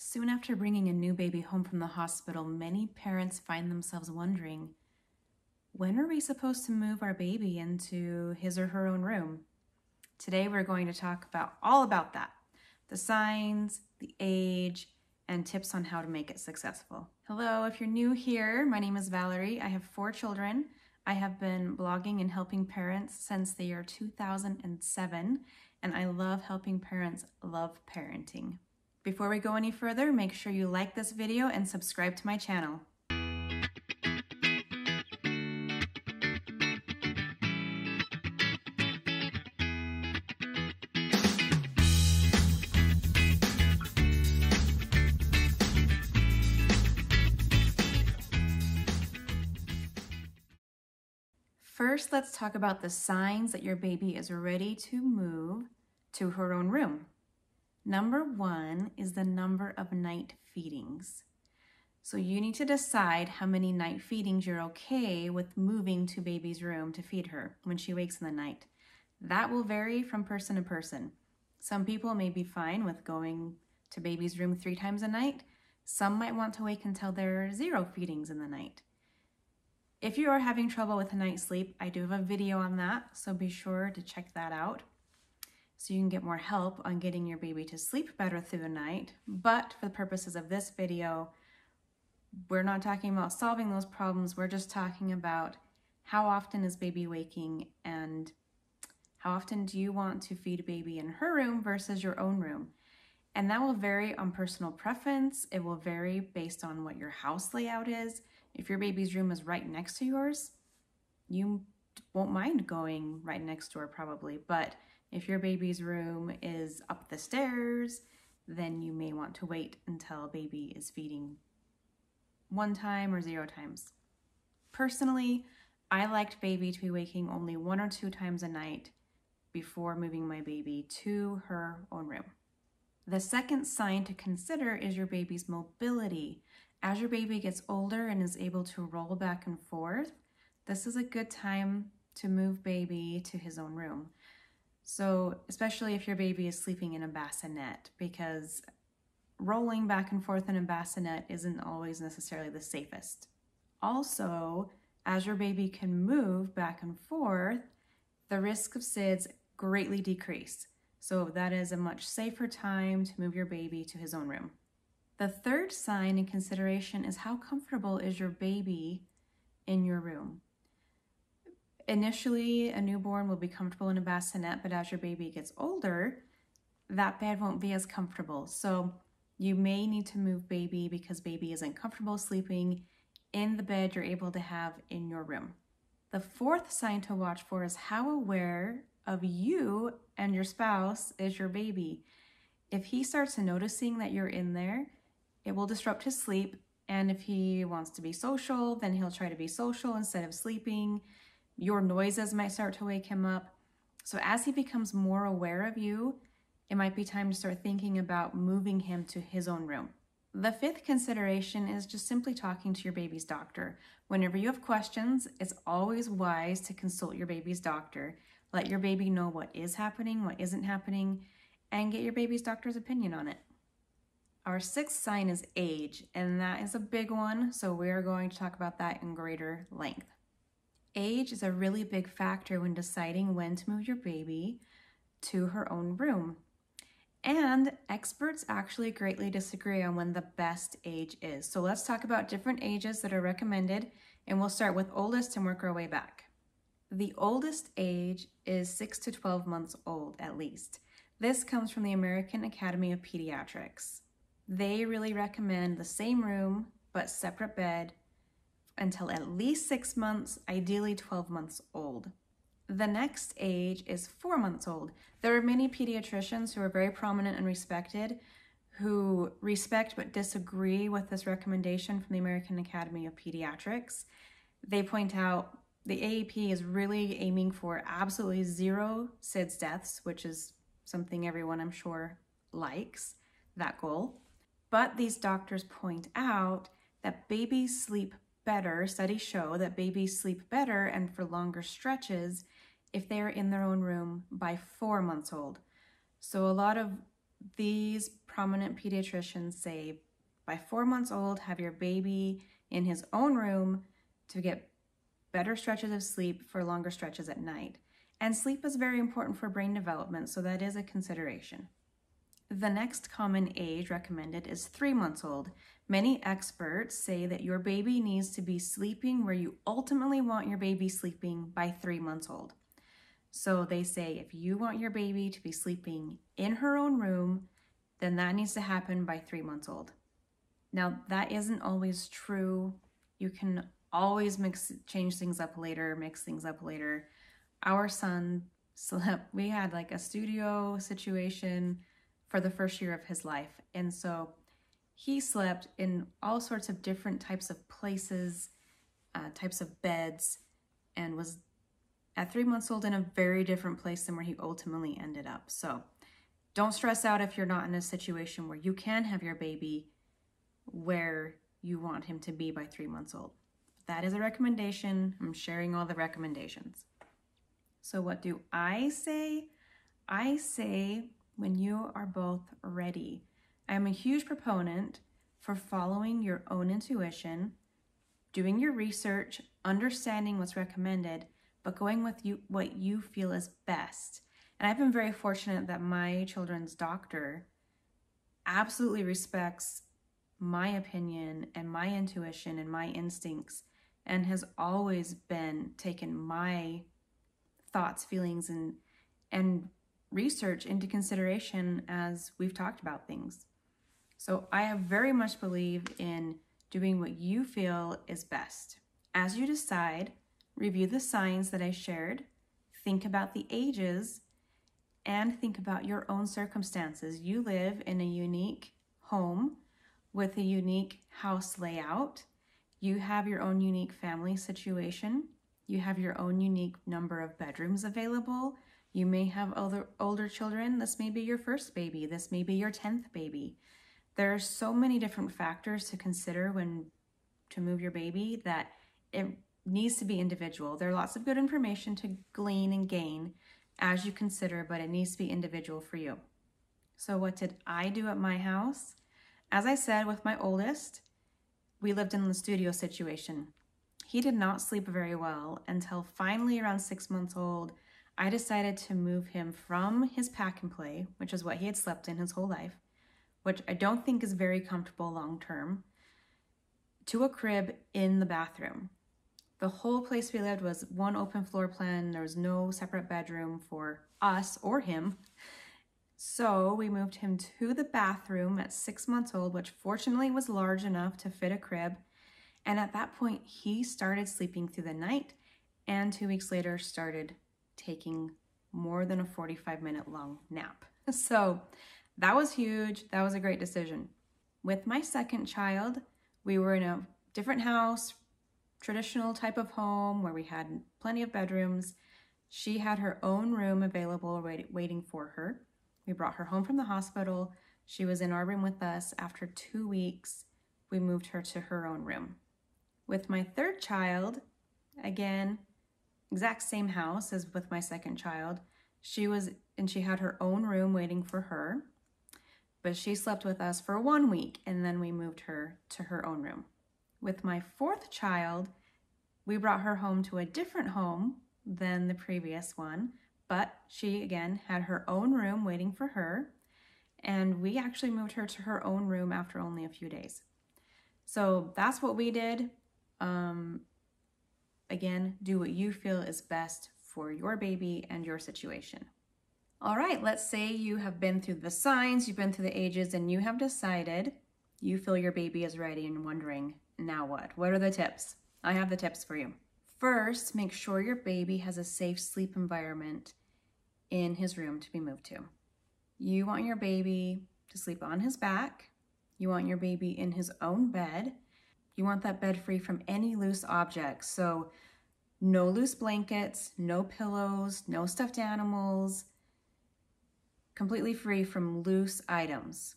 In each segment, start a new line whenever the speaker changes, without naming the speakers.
Soon after bringing a new baby home from the hospital, many parents find themselves wondering, when are we supposed to move our baby into his or her own room? Today we're going to talk all about that, the signs, the age, and tips on how to make it successful. Hello, if you're new here, my name is Valerie. I have 4 children. I have been blogging and helping parents since the year 2007, and I love helping parents love parenting. Before we go any further, make sure you like this video and subscribe to my channel. First, let's talk about the signs that your baby is ready to move to her own room. Number 1 is the number of night feedings. So you need to decide how many night feedings you're okay with moving to baby's room to feed her when she wakes in the night. That will vary from person to person. Some people may be fine with going to baby's room 3 times a night. Some might want to wait until there are 0 feedings in the night. If you are having trouble with night sleep, I do have a video on that, so be sure to check that out so you can get more help on getting your baby to sleep better through the night. But for the purposes of this video, we're not talking about solving those problems. We're just talking about how often is baby waking and how often do you want to feed baby in her room versus your own room. And that will vary on personal preference. It will vary based on what your house layout is. If your baby's room is right next to yours, you won't mind going right next door probably. But if your baby's room is up the stairs, then you may want to wait until baby is feeding 1 time or 0 times. Personally, I liked baby to be waking only 1 or 2 times a night before moving my baby to her own room. The second sign to consider is your baby's mobility. As your baby gets older and is able to roll back and forth, this is a good time to move baby to his own room. So especially if your baby is sleeping in a bassinet, because rolling back and forth in a bassinet isn't always necessarily the safest. Also, as your baby can move back and forth, the risk of SIDS greatly decrease. So that is a much safer time to move your baby to his own room. The third sign in consideration is how comfortable is your baby in your room. Initially, a newborn will be comfortable in a bassinet, but as your baby gets older, that bed won't be as comfortable. So you may need to move baby because baby isn't comfortable sleeping in the bed you're able to have in your room. The fourth sign to watch for is how aware of you and your spouse is your baby. If he starts noticing that you're in there, it will disrupt his sleep. And if he wants to be social, then he'll try to be social instead of sleeping. Your noises might start to wake him up. So as he becomes more aware of you, it might be time to start thinking about moving him to his own room. The fifth consideration is just simply talking to your baby's doctor. Whenever you have questions, it's always wise to consult your baby's doctor. Let your baby know what is happening, what isn't happening, and get your baby's doctor's opinion on it. Our sixth sign is age, and that is a big one, so we're going to talk about that in greater length. Age is a really big factor when deciding when to move your baby to her own room. And experts actually greatly disagree on when the best age is. So let's talk about different ages that are recommended, and we'll start with oldest and work our way back. The oldest age is 6 to 12 months old at least. This comes from the American Academy of Pediatrics. They really recommend the same room but separate bed until at least 6 months, ideally 12 months old. The next age is 4 months old. There are many pediatricians who are very prominent and respected who respect but disagree with this recommendation from the American Academy of Pediatrics. They point out the AAP is really aiming for absolutely 0 SIDS deaths, which is something everyone I'm sure likes, that goal. But these doctors point out that babies sleep better, studies show that babies sleep better and for longer stretches if they are in their own room by 4 months old. So a lot of these prominent pediatricians say by 4 months old, have your baby in his own room to get better stretches of sleep for longer stretches at night. And sleep is very important for brain development, so that is a consideration. The next common age recommended is 3 months old. Many experts say that your baby needs to be sleeping where you ultimately want your baby sleeping by 3 months old. So they say if you want your baby to be sleeping in her own room, then that needs to happen by 3 months old. Now, that isn't always true. You can always change things up later, mix things up later. Our son slept, we had like a studio situation for the first year of his life. And so he slept in all sorts of different types of places, types of beds, and was at 3 months old in a very different place than where he ultimately ended up. So don't stress out if you're not in a situation where you can have your baby where you want him to be by 3 months old. That is a recommendation. I'm sharing all the recommendations. So what do I say? I say when you are both ready. I'm a huge proponent for following your own intuition, doing your research, understanding what's recommended, but going with what you feel is best. And I've been very fortunate that my children's doctor absolutely respects my opinion and my intuition and my instincts, and has always been taking my thoughts, feelings, and research into consideration as we've talked about things. So I very much believe in doing what you feel is best. As you decide, review the signs that I shared, think about the ages, and think about your own circumstances. You live in a unique home with a unique house layout. You have your own unique family situation. You have your own unique number of bedrooms available. You may have older children. This may be your first baby. This may be your 10th baby. There are so many different factors to consider when to move your baby that it needs to be individual. There are lots of good information to glean and gain as you consider, but it needs to be individual for you. So what did I do at my house? As I said, with my oldest, we lived in the studio situation. He did not sleep very well until finally around 6 months old, I decided to move him from his pack and play, which is what he had slept in his whole life, which I don't think is very comfortable long term, to a crib in the bathroom. The whole place we lived was one open floor plan. There was no separate bedroom for us or him. So we moved him to the bathroom at 6 months old, which fortunately was large enough to fit a crib. And at that point, he started sleeping through the night, and 2 weeks later started taking more than a 45-minute long nap. So that was huge. That was a great decision. With my second child, we were in a different house, traditional type of home where we had plenty of bedrooms. She had her own room available waiting for her. We brought her home from the hospital. She was in our room with us. After 2 weeks, we moved her to her own room. With my third child, again, exact same house as with my second child. She had her own room waiting for her, but she slept with us for 1 week, and then we moved her to her own room. With my fourth child, we brought her home to a different home than the previous one, but she again had her own room waiting for her, and we actually moved her to her own room after only a few days. So that's what we did. Again, do what you feel is best for your baby and your situation. All right, let's say you have been through the signs, you've been through the ages, and you have decided you feel your baby is ready and wondering, now what? What are the tips? I have the tips for you. First, make sure your baby has a safe sleep environment in his room to be moved to. You want your baby to sleep on his back. You want your baby in his own bed. You want that bed free from any loose objects. So no loose blankets, no pillows, no stuffed animals, completely free from loose items.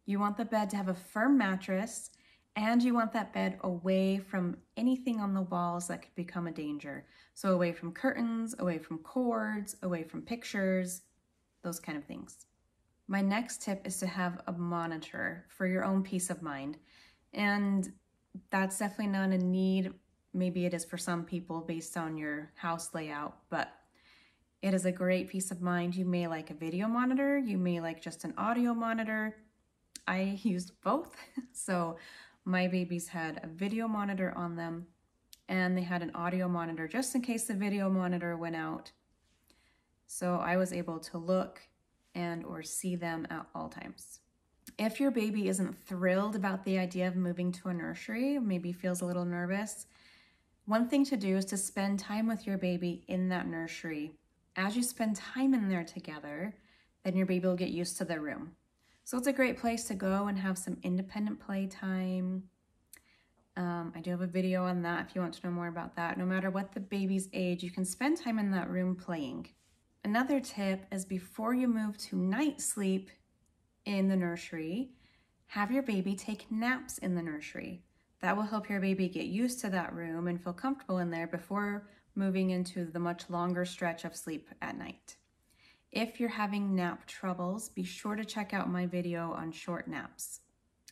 You want the bed to have a firm mattress, and you want that bed away from anything on the walls that could become a danger. So away from curtains, away from cords, away from pictures, those kind of things. My next tip is to have a monitor for your own peace of mind. And that's definitely not a need. Maybe it is for some people based on your house layout, but it is a great peace of mind. You may like a video monitor, you may like just an audio monitor. I used both. So my babies had a video monitor on them and they had an audio monitor just in case the video monitor went out. So I was able to look and or see them at all times. If your baby isn't thrilled about the idea of moving to a nursery, maybe feels a little nervous, one thing to do is to spend time with your baby in that nursery. As you spend time in there together, then your baby will get used to the room. So it's a great place to go and have some independent play time. I do have a video on that if you want to know more about that. No matter what the baby's age, you can spend time in that room playing. Another tip is before you move to night sleep in the nursery, have your baby take naps in the nursery. That will help your baby get used to that room and feel comfortable in there before moving into the much longer stretch of sleep at night. If you're having nap troubles, be sure to check out my video on short naps.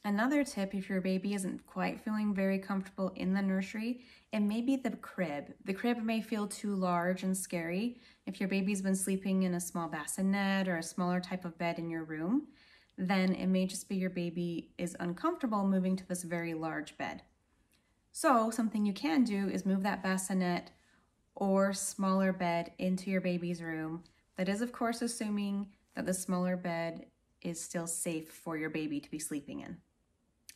Another tip, if your baby isn't quite feeling very comfortable in the nursery, it may be the crib. The crib may feel too large and scary. If your baby's been sleeping in a small bassinet or a smaller type of bed in your room, then it may just be your baby is uncomfortable moving to this very large bed. So something you can do is move that bassinet or smaller bed into your baby's room. That is, of course, assuming that the smaller bed is still safe for your baby to be sleeping in.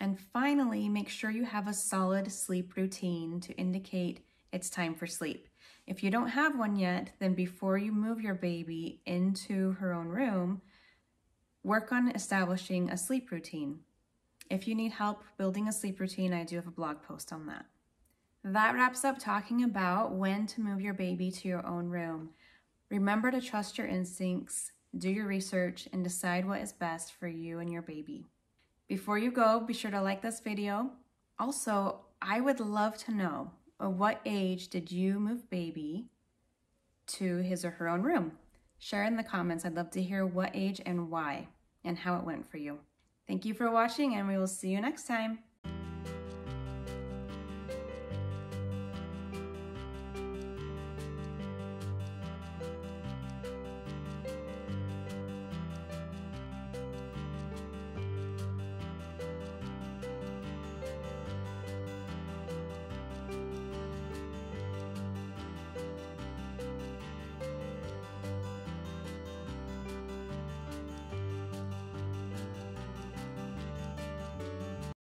And finally, make sure you have a solid sleep routine to indicate it's time for sleep. If you don't have one yet, then before you move your baby into her own room, work on establishing a sleep routine. If you need help building a sleep routine, I do have a blog post on that. That wraps up talking about when to move your baby to your own room. Remember to trust your instincts, do your research, and decide what is best for you and your baby. Before you go, be sure to like this video. Also, I would love to know, at what age did you move baby to his or her own room? Share in the comments. I'd love to hear what age and why and how it went for you. Thank you for watching, and we will see you next time.